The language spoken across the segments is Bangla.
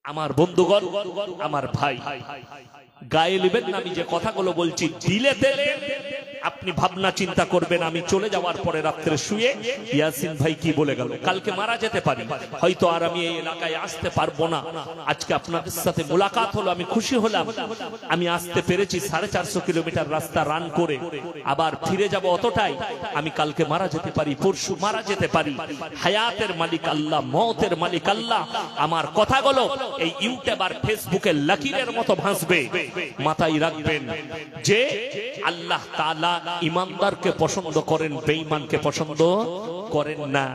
আমার বন্ধুগণ, আমার ভাই, গায়ে নেবেন না। আমি যে কথাগুলো বলছি দিলে দিলে আপনি ভাবনা চিন্তা করবেন। আমি চলে যাওয়ার পরে রাত্রে শুয়ে ইয়াসিন ভাই কি বলে গেল, কালকে মারা যেতে পারি, হয়তো আর আমি এই এলাকায় আসতে পারবো না। আজকে আপনাদের সাথে মোলাকাত হলো, আমি খুশি হলাম। আমি আসতে পেরেছি 450 কিলোমিটার রাস্তা রান করে, আবার ফিরে যাব অতটাই। আমি কালকে মারা যেতে পারি, পরশু মারা যেতে পারি। হায়াতের মালিক আল্লাহ, মওতের মালিক আল্লাহ। আমার কথাগুলো এই ইউটিউব আর ফেসবুকে লকিরের মতো ভাসবে। মাথায় রাখবেন যে আল্লাহ তাআলা ইমানদারকে পছন্দ করেন, বেঈমানকে পছন্দ করেন না।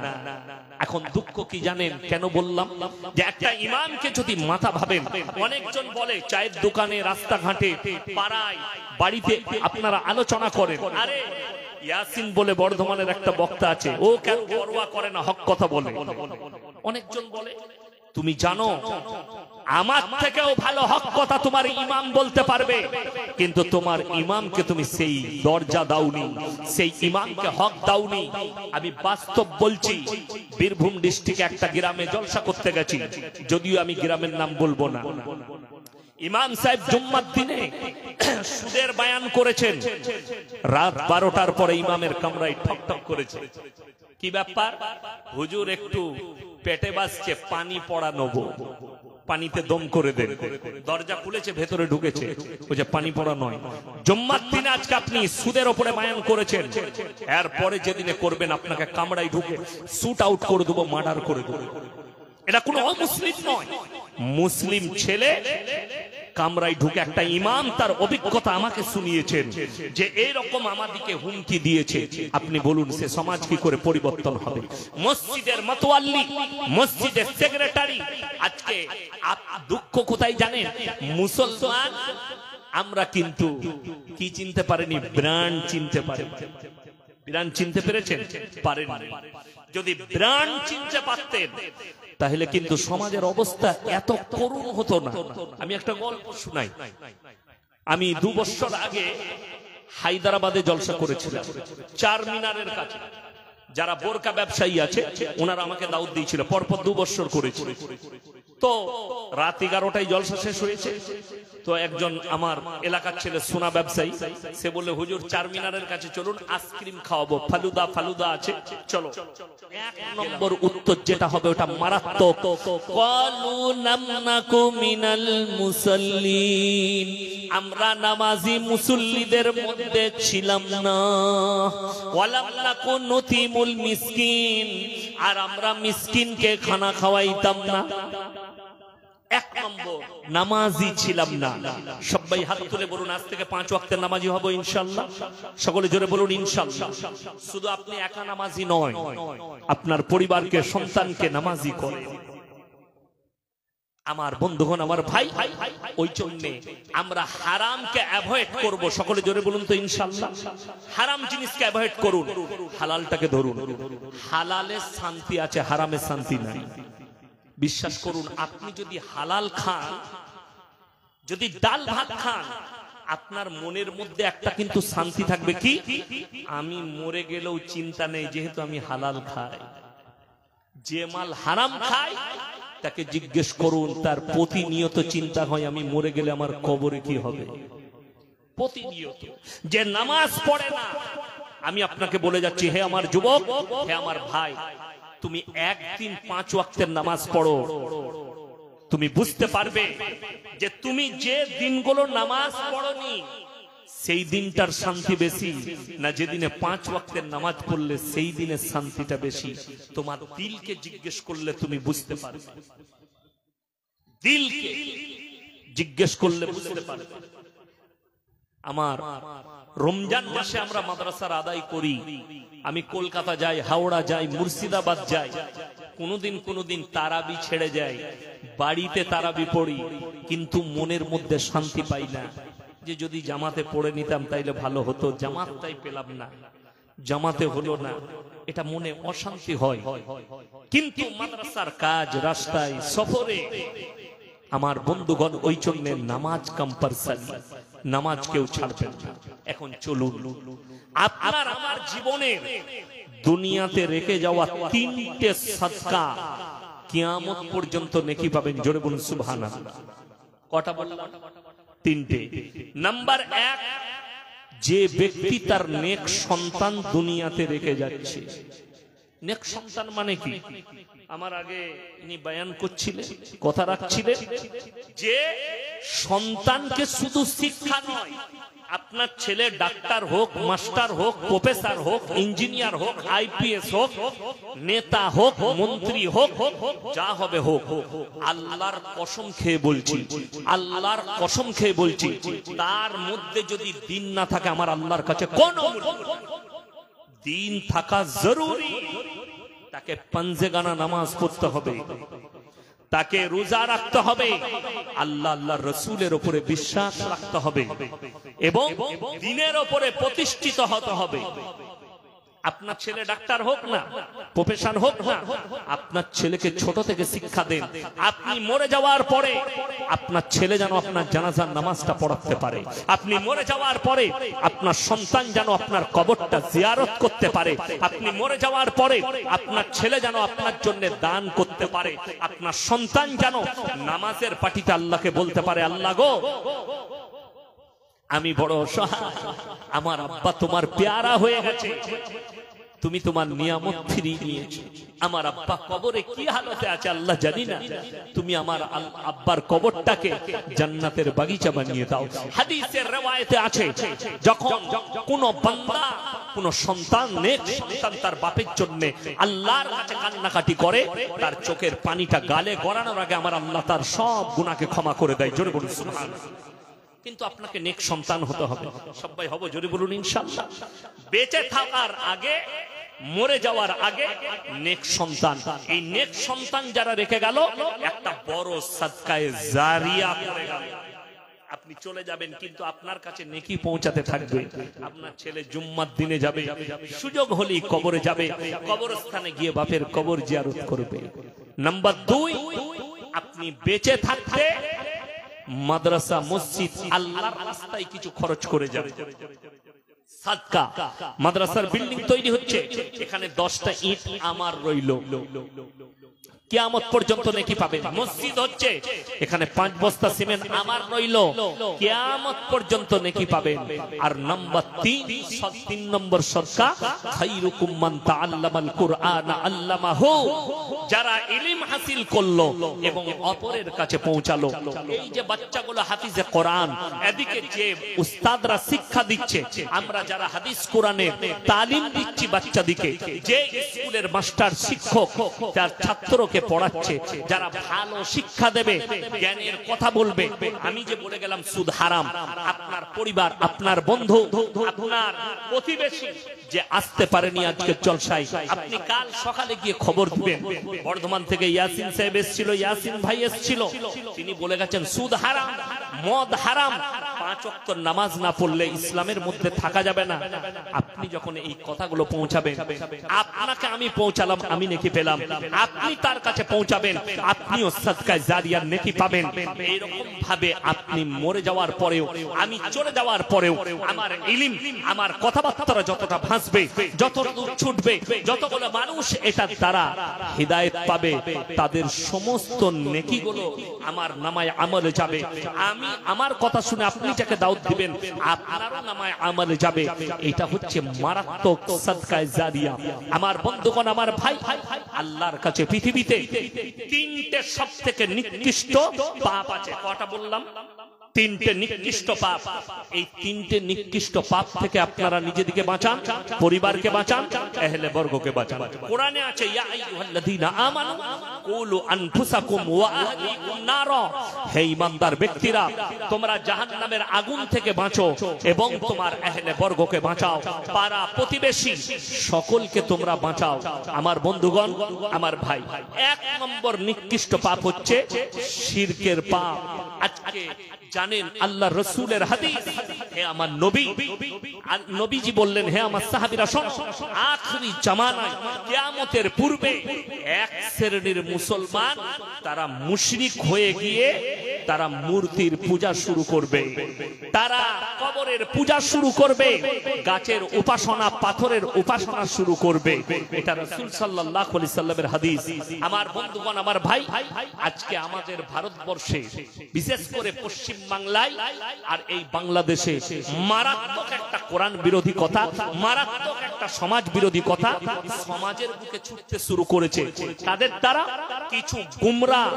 এখন দুঃখ কি জানেন কেন বললাম? যে একটা ইমামকে যদি মাথা ভাবেন, অনেকজন বলে চায়ের দোকানে, রাস্তাঘাটে, পাড়ায়, বাড়িতে আপনারা আলোচনা করেন, আরে ইয়াসিন বলে বর্ধমানের একটা বক্তা আছে, ও কেন পরোয়া করে না, হক কথা বলে। অনেকজন বলে, তুমি জানো আমার থেকেও ভালো হক কথা তোমার ইমাম বলতে পারবে, কিন্তু তোমার ইমামকে তুমি সেই দরজা দাওনি, সেই ইমামকে হক দাওনি। আমি বাস্তব বলছি, বীরভূম ডিস্ট্রিক্টে একটা গ্রামে জলসা করতে গেছি, যদিও আমি গ্রামের নাম বলবো না। ইমাম সাহেব জুম্মার দিনে সুদের বয়ান করেছেন। রাত 12টার পরে ইমামের কামরায় ঠক ঠক করেছে। কি ব্যাপার? হুজুর একটু পেটে বাসছে, পানি পড়া নেবো, পানিতে দম করে দেন। দরজা খুলেছে, ভেতরে ঢুকেছে, বলছে পানি পড়া নয়। জুম্মার দিনে আজকে আপনি সুদের উপরে বয়ান করেছেন, এরপরে যেদিনে করবেন আপনাকে কামড়াই ঢুকে শুট আউট করে দেবো, মার্ডার করে দেবো। এটা কোনো অমুসলিম নয়, মুসলিম ছেলে কামরায় ঢুকে। একটা ইমাম তার অভিজ্ঞতা আমাকে শুনিয়েছেন যে এইরকম আমাদেরকে হুমকি দিয়েছে। আপনি বলুন সে সমাজ কি করে পরিবর্তন হবে? মসজিদের মাতোয়াল্লি, মসজিদের সেক্রেটারি। আজকে দুঃখ কোথায় জানেন? মুসলমান আমরা কিন্তু কি চিনতে পারিনি? ব্র্যান্ড চিনতে পারি। ব্র্যান্ড চিনতে পেরেছেন? পারেন। যদি ব্র্যান্ড চিনতে পারতেন তাহলে কিন্তু সমাজের অবস্থা এত করুণ হতো না। আমি একটা গল্প শুনাই। আমি 2 বছর আগে হায়দ্রাবাদে জলসা করেছিলাম, চারমিনারের কাছে। যারা বোরকা ব্যবসায়ী আছে ওনারা আমাকে দাওয়াত দিয়েছিল, পরপর 2 বছর করেছি। তো রাত 11টায় জলসা শেষ হয়েছে। তো একজন আমার এলাকার ছেলে, সোনা ব্যবসায়ী, সে বললে হুজুর চারমিনারের কাছে চলুন, আইসক্রিম খাওয়াবো, ফালুদা ফালুদা আছে, চলো। 1 নম্বর উত্তর যেটা হবে ওটা মারাত্মক। ক্বালু নামনাকু মিনাল মুসাল্লিন, আমরা নামাজি মুসল্লিদের মধ্যে ছিলাম না। ওয়ালাম নাকু নুতিমুল মিসকিন, আর আমরা মিসকিনকে খানা খাওয়াইতাম না। 1 নম্বর নামাজি ছিলাম না। সবাই হাত তুলে বলুন আজ থেকে 5 ওয়াক্তের নামাজি হব ইনশাআল্লাহ। সকলে জোরে বলুন ইনশাআল্লাহ। শুধু আপনি একা নামাজি নয়, আপনার পরিবারকে, সন্তানকে নামাজি করে। আমার বন্ধুগণ, আমার ভাই, ওই জন্য আমরা হারামকে অ্যাভয়েড করব। সকলে জোরে বলুন তো ইনশাআল্লাহ। হারাম জিনিসকে অ্যাভয়েড করুন, হালালটাকে ধরুন। হালালে শান্তি আছে, হারামে শান্তি নাই। বিশ্বাস করুন, আপনি যদি হালাল খান, যদি ডাল ভাত খান, আপনার মনের মধ্যে একটা কিন্তু শান্তি থাকবে, কি আমি মরে গেলেও চিন্তা নেই, যেহেতু আমি হালাল খাই। যে মাল হারাম খায় তাকে জিজ্ঞেস করুন, তার প্রতিনিয়ত চিন্তা হয় আমি মরে গেলে আমার কবরে কি হবে। প্রতিনিয়ত। যে নামাজ পড়ে না, আমি আপনাকে বলে যাচ্ছি, হে আমার যুবক, হে আমার ভাই, তুমি একদিন 5 ওয়াক্তের নামাজ পড়ো, তুমি বুঝতে পারবে যে তুমি যে দিনগুলো নামাজ পড়নি সেই দিনটার শান্তি বেশি না যেদিনে 5 ওয়াক্তের নামাজ পড়লে সেই দিনের শান্তিটা বেশি। তোমার দিলকে জিজ্ঞেস করলে তুমি বুঝতে পারবে, দিলকে জিজ্ঞেস করলে বুঝতে পারবে। আমার রমজান মাসে আমরা মাদ্রাসার আদায় করি। আমি কলকাতা যাই, হাওড়া যাই, মুর্শিদাবাদ যাই, কোনদিন তারাবি ছেড়ে যাই, বাড়িতে তারাবি পড়ি, কিন্তু মনের মধ্যে শান্তি পাই না। যে যদি জামাতে পড়ে নিতাম তাইলে ভালো হতো, জামাতটাই পেলাম না, জামাতে হলো না, এটা মনে অশান্তি হয়। কিন্তু মাদ্রাসার কাজ, রাস্তায়, সফরে, আমার বন্ধুগণ, ওই জন্য নামাজ কম্পালসারি, নামাজ কেউ ছাড়বেন না। এখন চলুন, আপনার আমার জীবনের দুনিয়াতে রেখে যাওয়া 3টে সাদকা, কিয়ামত পর্যন্ত নেকি পাবেন। জোরে বলুন সুবহানাল্লাহ। কটা বললাম? তিনটে। নাম্বার 1, যে ব্যক্তি তার নেক সন্তান দুনিয়াতে রেখে যাচ্ছে। নেক সন্তান মানে কি? আমার আগে ইনি বয়ান করছিলেন, কথা রাখছিলেন যে সন্তানকে শুধু শিক্ষা নয়, আপনার ছেলে ডাক্তার হোক, মাস্টার হোক, প্রফেসর হোক, ইঞ্জিনিয়ার হোক, আইপিএস হোক, নেতা হোক, মন্ত্রী হোক, যা হবে হোক, আল্লাহর কসম খেয়ে বলছি, আল্লাহর কসম খেয়ে বলছি, তার মধ্যে যদি দিন না থাকে আমার আল্লাহর কাছে কোন দিন থাকা জরুরি। তাকে পাঞ্জেগানা নামাজ পড়তে হবে, তাকে রোজা রাখতে হবে, আল্লাহ আল্লাহ রসুলের উপরে বিশ্বাস রাখতে হবে এবং দিনের উপরে প্রতিষ্ঠিত হতে হবে। আপনার ছেলে ডাক্তার হোক না, প্রফেসর হোক না, আপনার ছেলেকে ছোট থেকে শিক্ষা দেন। আপনি মরে যাওয়ার পরে আপনার ছেলে যেন আপনার জানাজার নামাজটা পড়াতে পারে। আপনি মরে যাওয়ার পরে আপনার সন্তান যেন আপনার কবরটা জিয়ারত করতে পারে। আপনি মরে যাওয়ার পরে আপনার ছেলে যেন আপনার জন্য দান করতে পারে। আপনার সন্তান যেন নামাজের পাটিতে আল্লাহকে বলতে পারে, আল্লাহ গো আমি বড় অসহায়, আমার আব্বা তোমার পেয়ারা হয়ে গেছে, তুমি তোমার নিয়ামত ফিরিয়ে নিয়েছো, আমার আব্বা কবরে কি হালতে আছে আল্লাহ জানি না, তুমি আমার আব্বার কবরটাকে জান্নাতের বাগিচা বানিয়ে দাও। হাদিসের riwayate আছে, যখন কোন বান্দা, কোন সন্তান, নেক সন্তান তার বাপের জন্য আল্লাহর কাছে কান্নাকাটি করে, তার চোখের পানিটা গালে গড়ানোর আগে আমার আল্লাহ তার সব গুনাহকে ক্ষমা করে দেয়। জোরে বলুন সুবহানাল্লাহ। কিন্তু আপনাকে নেক সন্তান হতে হবে। সবাই হব? জোরে বলুন ইনশাআল্লাহ। বেঁচে থাকার আগে, মরে যাওয়ার আগে নেক সন্তান, এই নেক সন্তান যারা রেখে গেল একটা বড় সাদকায়ে জারিয়া করে গেল। আপনি চলে যাবেন কিন্তু আপনার কাছে নেকি পৌঁছাতে থাকবে। আপনার ছেলে জুম্মার দিনে যাবে, সুযোগ হলেই কবরে যাবে, কবরস্থানে গিয়ে বাপের কবর জিয়ারত করবে। নাম্বার 2, আপনি বেঁচে থাকতে মাদ্রাসা, মসজিদ, আল্লাহর রাস্তায় কিছু খরচ করে যাবে। সাদকা, মাদ্রাসার বিল্ডিং তৈরি হচ্ছে, এখানে 10টা ইট আমার রইল, কিয়ামত পর্যন্ত নেকি পাবে। মসজিদ হচ্ছে, এখানে 5 বস্তা সিমেন্ট আমার রইল, কিয়ামত পর্যন্ত নেকি পাবেন। আর নাম্বার 3 নম্বর সদকা, খায়রুকুম মান তাআল্লামাল কুরআন আল্লামাহু, যারা ইলম হাসিল করলো এবং অপরের কাছে পৌঁছালো। এই যে বাচ্চাগুলো হাফিজে কোরআন, এদিকে যে উস্তাদরা শিক্ষা দিচ্ছে, আমরা যারা হাদিস কোরআনের তালিম দিচ্ছি বাচ্চাদিকে, যে স্কুলের মাস্টার শিক্ষক তার ছাত্রকে পড়াচ্ছে, যারা ভালো শিক্ষা দেবে, জ্ঞানের কথা বলবে। আমি যে বলে গেলাম সুদ হারাম, আপনার পরিবার, আপনার বন্ধু, আপনার প্রতিবেশী যে আসতে পারেনি আজকে জলসায়, আপনি কাল সকালে গিয়ে খবর দিবেন। বর্ধমান থেকে ইয়াসিন সাহেব এসেছিল, ইয়াসিন ভাই এসেছিল, তিনি বলে গেছেন সুদ হারাম, মদ হারাম, 5 ওয়াক্ত নামাজ না পড়লে ইসলামের মধ্যে থাকা যাবে না। আপনি যখন এই কথাগুলো পৌঁছাবেন, আপনাকে আমি পৌঁছালাম, আমি নেকি পেলাম, আপনি তার কাছে পৌঁছাবেন, আপনিও সাদকায়ে জারিয়ার নেকি পাবেন। এরকম ভাবে আপনি মরে যাওয়ার পরেও, আমি চলে যাওয়ার পরেও আমার ইলম, আমার কথাবার্তা যতটা ভাসবে, যত ছুটবে, যতগুলো মানুষ এটার দ্বারা হিদায়াত পাবে, তাদের সমস্ত নেকিগুলো আমার নামায় আমলে যাবে। আমি আমার কথা শুনে আপনি যাকে দাওয়াত দিবেন, আপনারও নামায় আমলে যাবে। এটা হচ্ছে মারাত্মক সাদকায়ে জারিয়া। আমার বন্ধুগণ, আমার ভাই, আল্লাহর কাছে পৃথিবীতে 3টে সবথেকে নিকৃষ্ট পাপ আছে। কটা বললাম? 3টে নিকৃষ্ট পাপ। এই 3টে নিকৃষ্ট পাপ থেকে আপনারা নিজেদেরকে বাঁচান, পরিবারকে বাঁচান, আহলে বর্গকে বাঁচান। কোরআনে আছে, ইয়া আইয়ুহাল্লাযীনা আমানু কুলু আনফুসাকুম ওয়া আহলিকুম নারা, হে ঈমানদার ব্যক্তিরা, তোমরা জাহান্নামের আগুন থেকে বাঁচো এবং তোমার আহলে বর্গকে বাঁচাও, পাড়া প্রতিবেশী সকলকে তোমরা বাঁচাও। আমার বন্ধুগণ, আমার ভাই, 1 নম্বর নিকৃষ্ট পাপ হচ্ছে শিরকের পাপ। আজকে জানেন আল্লাহ রসুলের হাদিস, হে আমার নবী, নবীজি বললেন, হে আমার সাহাবীরা শোনো, আখরি জামানায় কিয়ামতের পূর্বে এক শ্রেণীর মুসলমান তারা মুশরিক হয়ে গিয়ে তারা মূর্তির পূজা শুরু করবে। তারা কবরের পূজা শুরু করবে, গাছের উপাসনা, পাথরের উপাসনা শুরু করবে। এটা রাসূল সাল্লাল্লাহু আলাইহি সাল্লামের হাদিস। আমার বন্ধুগণ, আমার ভাই, আজকে আমাদের ভারতবর্ষে, বিশেষ করে পশ্চিম বাংলায় আর এই বাংলাদেশে মারাত্মক একটা কোরআন বিরোধী কথা, মারাত্মক একটা সমাজ বিরোধী কথা সমাজের বুকে ছুটতে শুরু করেছে। তাদের দ্বারা কিছু গুমরাহ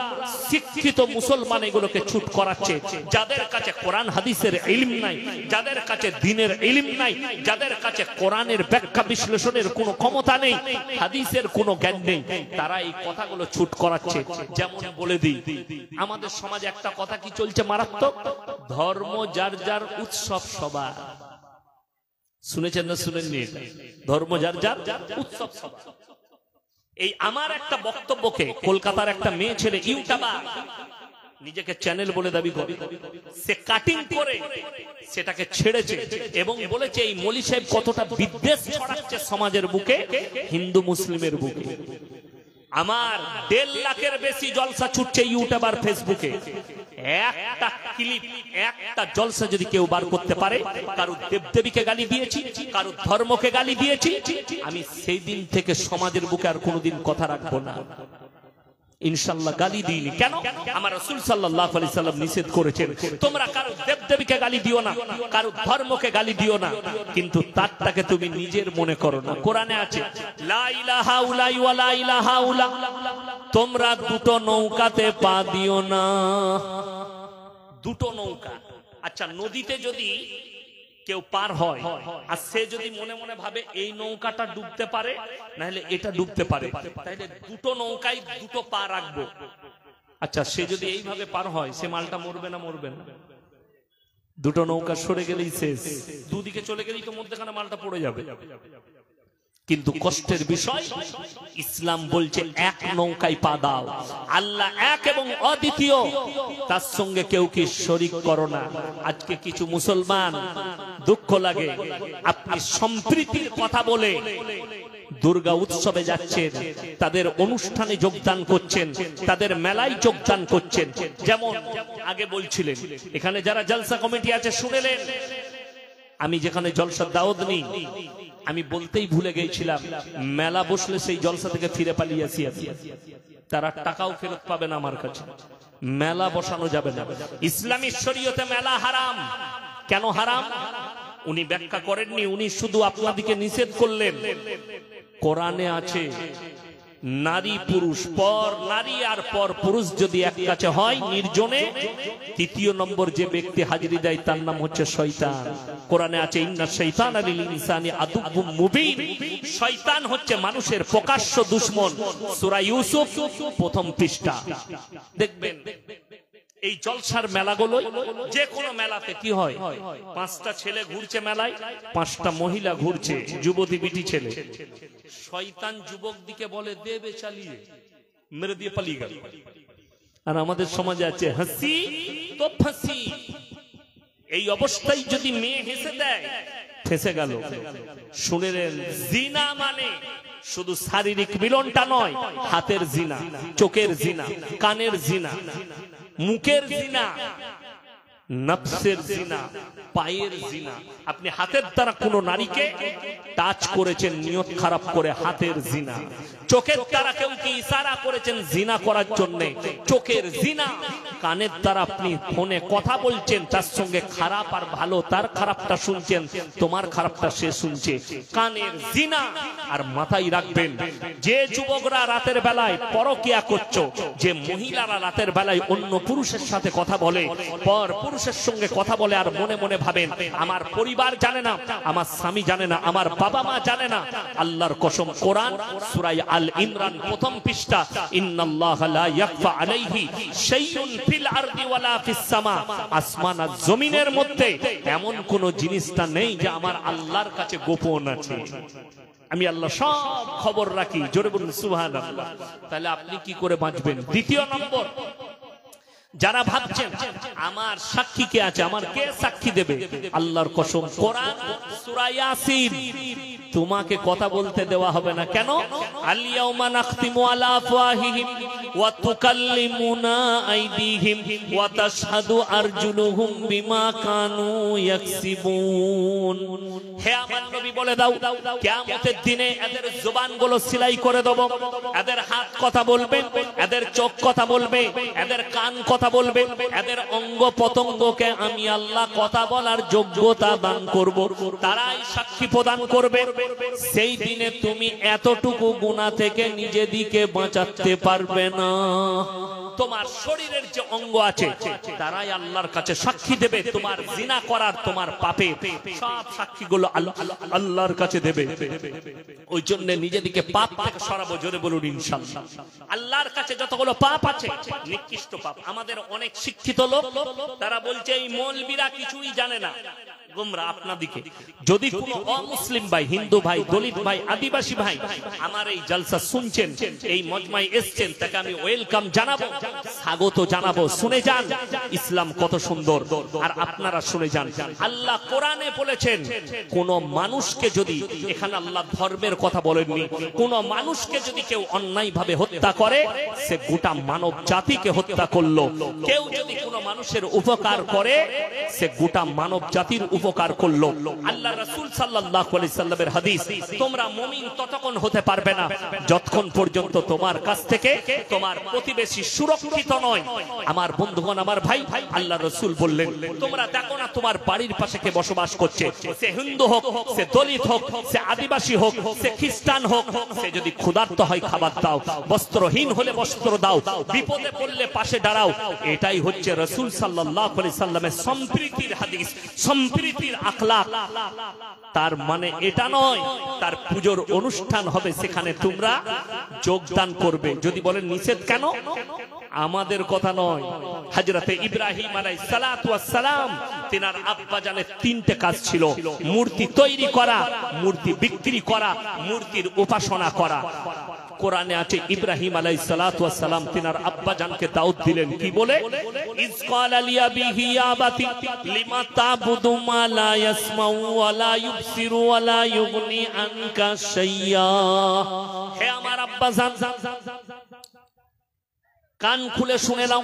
শিক্ষিত মুসলমান এগুলোকে ছুট করাচ্ছে। যাদের কাছে কোরআন হাদিসের ইলম নাই, যাদের কাছে দ্বীনের ইলম নাই, যাদের কাছে কোরআনের ব্যাখ্যা বিশ্লেষণের কোনো ক্ষমতা নেই, হাদিসের কোনো জ্ঞান নেই, তারা এই কথাগুলো ছুট করাচ্ছে। যেমন বলে দিই, আমাদের সমাজে একটা কথা কি চলছে মারাত্মক, ধর্ম যার যার উৎসব সবার। শুনেছেন না শুনেননি? ধর্ম যার যার উৎসব সবার। এই আমার একটা বক্তব্যকে কলকাতার একটা মেয়ে ছেলে ইউটিউবার, নিজেকে চ্যানেল বলে দাবি করে, সে কাটিং করে সেটাকে ছেড়েছে এবং বলেছে এই মৌলী সাহেব কতটা বিদ্বেষ ছড়াচ্ছে সমাজের বুকে, হিন্দু মুসলিমের বুকে। আমার 1.5 লাখের বেশি জলসা ছুটছে ইউটিউব আর ফেসবুকে। একটা ক্লিপ, একটা জলসা যদি কেউ বার করতে পারে, কারো দেবদেবীকে গালি দিয়েছি, কারো ধর্মকে গালি দিয়েছি, আমি সেই দিন থেকে সমাজের বুকে আর কোনোদিন কথা রাখবো না, ইনশাআল্লাহ। গালি দিইনি কেন? আমার রাসূল সাল্লাল্লাহু আলাইহি সাল্লাম নিষেধ করেছেন, তোমরা কারো দেবদেবীকে গালি দিও না, কারো ধর্মকে গালি দিও না, কিন্তু তারটাকে তুমি নিজের মনে করো না। কোরআনে আছে, লা ইলাহা উলাই ওয়া লা ইলাহা উলা, তোমরা দুটো নৌকাতে পা দিও না। দুটো নৌকা। আচ্ছা, নদীতে যদি কেউ পার হয় আর সে যদি মনে মনে ভাবে এই নৌকাটা ডুবতে পারে, না হলে এটা ডুবতে পারে, তাহলে দুটো নৌকায় দুটো পা রাখবো। আচ্ছা, সে যদি এইভাবে পার হয়, সে মালটা মরবে না মরবে না? দুটো নৌকা সরে গেলেই শেষ, দুদিকে চলে গেলেই তো মধ্যখানে মালটা পড়ে যাবে। কিন্তু কষ্টের বিষয়, ইসলাম বলছে এক নৌকায় পা দাও। আল্লাহ এক এবং অদ্বিতীয়, তার সঙ্গে কেউ কি শরীক করো না। আজকে কিছু মুসলমান, দুঃখ লাগে, আপনি সম্প্রীতির কথা বলে দুর্গা উৎসবে যাচ্ছেন, তাদের অনুষ্ঠানে যোগদান করছেন, তাদের মেলায় যোগদান করছেন। যেমন আগে বলছিলেন, এখানে যারা জলসা কমিটি আছে শুনেলেন, আমি যেখানে জলসার দাওয়াত নিই, আমি বলতেই ভুলে গিয়েছিলাম, মেলা বসলে সেই জলসা থেকে ফিরে পালিয়ে আসি। তারা টাকাও ফেরত পাবে না আমার কাছে। মেলা বসানো যাবে না। ইসলামী শরীয়তে মেলা হারাম। কেন হারাম উনি ব্যাখ্যা করেননি, উনি শুধু আপনাদেরকে নিষেধ করলেন। কোরআনে আছে, নারী পুরুষ, পর নারী আর পর পুরুষ যদি এক কাছে হয় নির্জনে, তৃতীয় নম্বর যে ব্যক্তি হাজিরি দেয় তার নাম হচ্ছে শয়তান। কোরআনে আছে, ইন্না শাইতানা লিল ইনসানি আদুউম মুবিন, শয়তান হচ্ছে মানুষের প্রকাশ্য দুশমন। সূরা ইউসুফ প্রথম পৃষ্ঠা দেখবেন। এই জলসার মেলাগুলো, যে কোনো মেলাতে কি হয়, 5টা ছেলে ঘুরছে মেলায়, 5টা মহিলা ঘুরছে, যুবতী বিটি ছেলে। শয়তান যুবক দিকে বলে, দেবে চালিয়ে, মেরে দিয়ে পালিয়ে গেল। আর আমাদের সমাজে আছে, হাসি তো ফাঁসি। এই অবস্থায় যদি মেয়ে হেসে দেয়, ফেসে গেল। শুনেলেন, জিনা মানে শুধু শারীরিক মিলনটা নয়, হাতের জিনা, চোখের জিনা, কানের জিনা, মুখের জিনা, নফসের জিনা, পায়ের জিনা। আপনি হাতের দ্বারা কোন নারীকে টাচ করেছেন নিয়ত খারাপ করে, হাতের জিনা। চোখের দ্বারা কেউ কি ইশারা করেছেন জিনা করার জন্য, চোখের জিনা। কানের দ্বারা আপনি ফোনে কথা বলছেন, তার সঙ্গে খারাপ আর ভালো, তার খারাপটা শুনছেন, তোমার খারাপটা সে শুনছে, কানের জিনা। আর মাথায় রাখবেন, যে যুবকরা রাতের বেলায় পরকিয়া করছো, যে মহিলারা রাতের বেলায় অন্য পুরুষের সাথে কথা বলে, পর পুরুষের সঙ্গে কথা বলে, আর মনে মনে ভাবেন আমার পরিবার জানে না, আমার স্বামী জানে না, আমার বাবা মা জানে না, আল্লাহর কসম, কোরআন সূরা আল ইমরান প্রথম পৃষ্ঠা, ইন্নাল্লাহা লা ইয়াখফা আলাইহি শাইউন ফিল আরদি ওয়ালা ফিস সামা, আসমান আর জমিনের মধ্যে এমন কোন জিনিসটা নেই যে আমার আল্লাহর কাছে গোপন আছে। আমি আল্লাহ সব খবর রাখি। জোরে বলুন সুবহানাল্লাহ। তাহলে আপনি কি করে বাঁচবেন? দ্বিতীয় নম্বর, যারা ভাবছেন আমার সাক্ষী কে আছে, আমার কে সাক্ষী দেবে, আল্লাহর কসম কোরআন সূরা ইয়াসিন তোমাকে কথা বলতে দেওয়া হবে না। কেন? আল ইয়াউমা নাখতিমু আলা আফওয়াহিহিম ওয়া তুকাল্লিমুনা আইদিহিম ওয়া তাশহাদু আরজুলুহুম বিমা কানু ইয়াকসিবুন। হে আমার নবী বলে দাও, কিয়ামতের দিনে এদের জবানগুলো সেলাই করে দেব, এদের হাত কথা বলবে, এদের চোখ কথা বলবে, এদের কান কথা বলবে, এদের অঙ্গ পতঙ্গকে আমি আল্লাহ কথা বলার যোগ্যতা দান করব, তারাই সাক্ষী প্রদান করবে। সেই দিনে তুমি এতটুকু গুনাহ থেকে নিজেদিকে বাঁচাতে পারবে না। তোমার শরীরের যে অঙ্গ আছে তারাই আল্লাহর কাছে সাক্ষী দেবে। তোমার জিনা করার, তোমার পাপে সব সাক্ষীগুলো আল্লাহর কাছে দেবে। ওই জন্য নিজেদিকে পাপ থেকে সরাবো, জোরে বলুন ইনশাআল্লাহ। আল্লাহর কাছে যতগুলো পাপ আছে নিকৃষ্ট পাপ। আমাদের অনেক শিক্ষিত লোক তারা বলছে এই মৌলবীরা কিছুই জানে না, গোমরা আপনাদিকে। যদি কোনো অমুসলিম ভাই, হিন্দু ভাই, দলিত ভাই, আদিবাসী ভাই আমার এই জালসা শুনছেন, এই মজমায় এসেছেন, তাকে আমি ওয়েলকাম জানাবো, স্বাগত জানাবো। শুনে যান ইসলাম কত সুন্দর, আর আপনারা শুনে যান আল্লাহ কোরআনে বলেছেন কোন মানুষকে যদি, এখানে আল্লাহ ধর্মের কথা বলেননি, কোন মানুষকে যদি কেউ অন্যায় ভাবে হত্যা করে সে গোটা মানব জাতিকে হত্যা করলো। কেউ যদি কোনো মানুষের উপকার করে সে গোটা মানব জাতির উপকার করলো। আল্লাহ রাসূল সাল্লাল্লাহু আলাইহি সাল্লামের হাদিস, তোমরা মুমিন ততক্ষণ হতে পারবে না যতক্ষণ পর্যন্ত তোমার কাছ থেকে তোমার প্রতিবেশী সুরক্ষিত নয়। আমার বন্ধুগণ, আমার ভাই, আল্লাহ রাসূল বললেন তোমরা দেখো না তোমার বাড়ির পাশে কে বসবাস করছে, সে হিন্দু হোক, সে দলিত হোক, সে আদিবাসী হোক, সে খ্রিস্টান হোক, সে যদি ক্ষুধার্ত হয় খাবার দাও, বস্ত্রহীন হলে বস্ত্র দাও, বিপদে পড়লে পাশে দাঁড়াও। এটাই হচ্ছে রাসূল সাল্লাল্লাহু আলাইহি সাল্লামের সম্প্রীতির হাদিস, সম্প্রীতির আখলাক। তার মানে এটা নয় তার পুজোর অনুষ্ঠান হবে সেখানে তোমরা যোগদান করবে। যদি বলেন নিষেধ কেন, আমাদের কথা নয়। হযরতে ইব্রাহিম আলাইহিস সালাতু ওয়াস সালাম তিনার আব্বা জানের তিনটে কাজ ছিল: মূর্তি তৈরি করা, মূর্তি বিক্রি করা, মূর্তির উপাসনা করা। কোরআনে আছে ইব্রাহিম আলাইহিস সালাতু ওয়াস সালাম তিনার আব্বা জানকে দাওয়াত দিলেন কি বলে? ইজ ক্বালা লিয়াবিহি ইয়া আবাতি লিমা তা'বুদু মা লা ইয়াসমাউ ওয়া লা ইউবসিরু ওয়া লা ইউগনি আনকা শাইয়্যা। হে আমার আব্বা জান, কান খুলে শুনে নাও,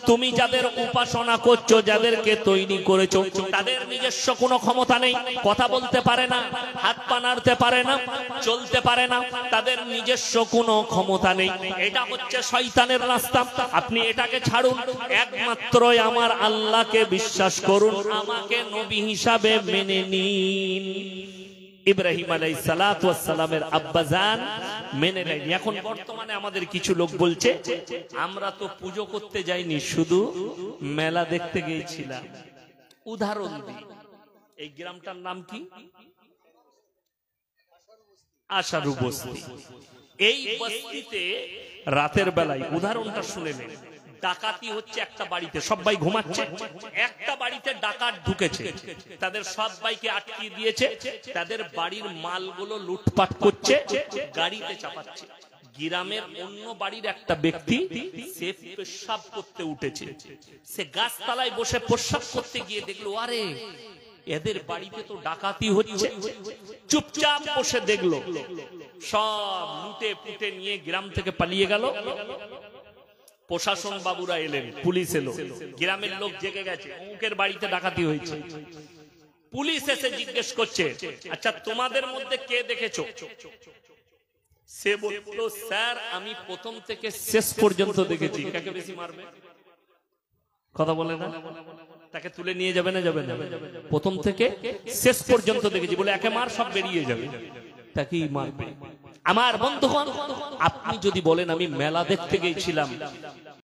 তুমি যাদের উপাসনা করছো, যাদেরকে তৈরি করেছো, তাদের নিজস্ব কোনো ক্ষমতা নেই, কথা বলতে পারে না, হাত পা নাড়তে পারে না, চলতে পারে না, তাদের নিজস্ব কোনো ক্ষমতা নেই। এটা হচ্ছে শয়তানের রাস্তা। আপনি এটাকে ছাড়ুন, একমাত্রই আমার আল্লাহকে বিশ্বাস করুন, আমাকে নবী হিসাবে মেনে নিন। ইব্রাহিম আলাইহিস সালাতু ওয়াস সালামের আব্বাজান মেনে নেন। এখন বর্তমানে আমাদের কিছু লোক বলছে আমরা তো পুজো করতে যাইনি, শুধু মেলা দেখতে গিয়েছিলাম। উদাহরণ দিই, এই গ্রামটার নাম কি? আশারু বস্তি। এই বস্তিতে রাতের বেলায়, উদাহরণটা শুনে নেন, ডাকাতি হচ্ছে একটা বাড়িতে, সবাই ঘুমাচ্ছে, একটা বাড়িতে ডাকাত ঢুকেছে, তাদের সবাইকে আটকে দিয়েছে, তাদের বাড়ির মালগুলো লুটপাট করছে, গাড়িতে চাপাচ্ছে। গ্রামের অন্য বাড়ির একটা ব্যক্তি সে পেশাব করতে উঠেছে, সে গাছতলায় বসে প্রস্রাব করতে গিয়ে দেখলো আরে এদের বাড়িতে তো ডাকাতি হচ্ছে। চুপচাপ বসে দেখলো, সব লুটে পুটে নিয়ে গ্রাম থেকে পালিয়ে গেল। প্রশাসন বাবুরা এলেন, পুলিশ এলো, গ্রামের লোক জেগে গেছে, অমুকের বাড়িতে ডাকাতি হয়েছে। পুলিশ এসে জিজ্ঞেস করছে আচ্ছা তোমাদের মধ্যে কে দেখেছো? সে বলল স্যার আমি প্রথম থেকে শেষ পর্যন্ত দেখেছি। কাকে বেশি মারবে? কথা বলে না, তাকে তুলে নিয়ে যাবে না? যাবে না। প্রথম থেকে শেষ পর্যন্ত দেখেছি বলে একে মার, সব বেরিয়ে যাবে, তাকেই মারবে। আমার বন্ধুগণ, আপনি যদি বলেন আমি মেলা দেখতে গিয়েছিলাম,